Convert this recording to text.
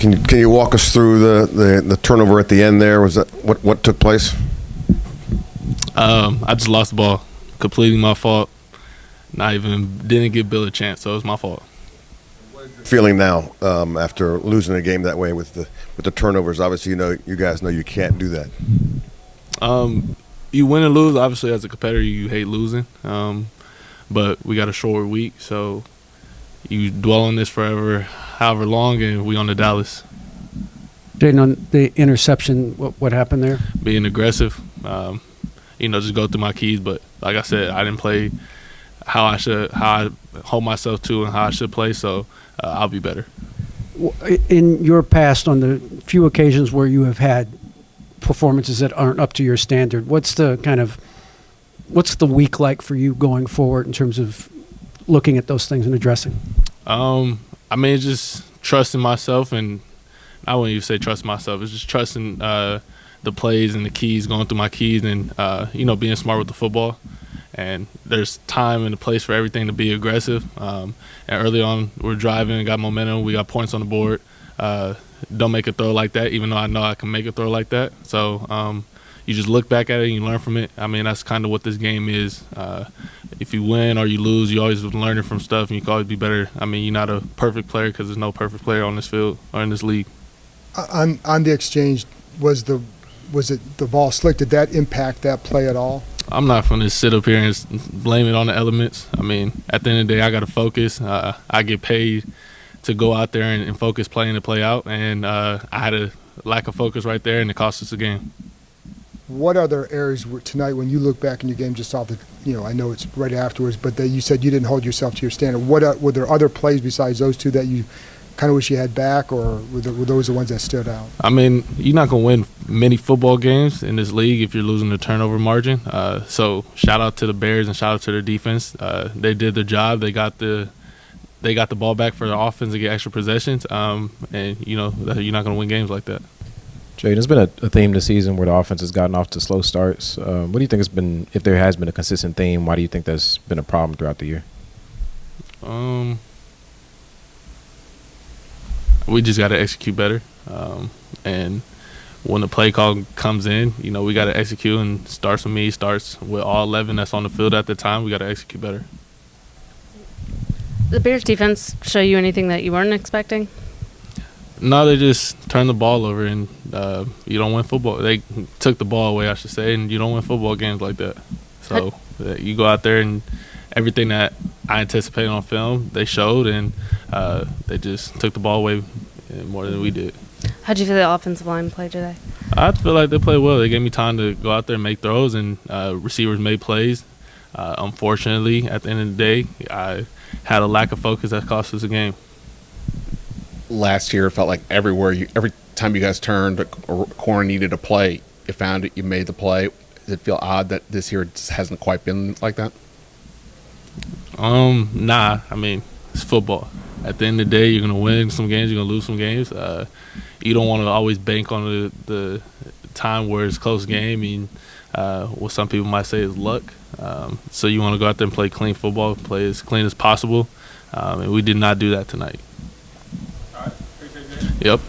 Can you walk us through the turnover at the end there? Was that what took place? I just lost the ball. Completely my fault. Didn't give Bill a chance, so it was my fault. Feeling now after losing a game that way with the turnovers? Obviously, you guys know you can't do that. You win and lose. Obviously, as a competitor, you hate losing. But we got a short week, so you dwell on this forever, however long, and we on to Dallas. Jayden, on the interception, what happened there? Being aggressive, just go through my keys. But like I said, I didn't play how I hold myself to and how I should play, so I'll be better. In your past, on the few occasions where you have had performances that aren't up to your standard, what's the week like for you going forward in terms of looking at those things and addressing? It's just trusting myself, and I wouldn't even say trust myself. It's just trusting the plays and the keys, going through my keys, and being smart with the football. And there's time and a place for everything to be aggressive. And early on, we're driving, got momentum, we got points on the board. Don't make a throw like that, even though I know I can make a throw like that. So you just look back at it and you learn from it. That's kind of what this game is. If you win or you lose, you always learning from stuff, and you can always be better. You're not a perfect player because there's no perfect player on this field or in this league. On the exchange, was it the ball slick? Did that impact that play at all? I'm not going to sit up here and blame it on the elements. At the end of the day, I got to focus. I get paid to go out there and focus, playing to play out, and I had a lack of focus right there, and it cost us the game. What other areas tonight, when you look back in your game, just off the, I know it's right afterwards, but that you said you didn't hold yourself to your standard. Were there other plays besides those two that you kind of wish you had back, or were those the ones that stood out? You're not going to win many football games in this league if you're losing the turnover margin. So shout out to the Bears and shout out to their defense. They did their job. They got the ball back for the offense to get extra possessions. And you're not going to win games like that. Jay, there's been a theme this season where the offense has gotten off to slow starts. What do you think has been, if there has been a consistent theme, why do you think that's been a problem throughout the year? We just got to execute better. And when the play call comes in, we got to execute, and starts with me, starts with all 11 that's on the field at the time. We got to execute better. The Bears defense show you anything that you weren't expecting? No, they just turned the ball over, and you don't win football. They took the ball away, I should say, and you don't win football games like that. So you go out there, and everything that I anticipated on film, they showed, and they just took the ball away more than we did. How'd you feel the offensive line play today? I feel like they played well. They gave me time to go out there and make throws, and receivers made plays. Unfortunately, at the end of the day, I had a lack of focus that cost us a game. Last year, it felt like every time you guys turned, a corner needed a play, you found it, you made the play. Does it feel odd that this year just hasn't quite been like that? Nah. It's football. At the end of the day, you're going to win some games, you're going to lose some games. You don't want to always bank on the time where it's a close game. What some people might say is luck. So you want to go out there and play clean football, play as clean as possible. And we did not do that tonight. All right. Appreciate it. Yep.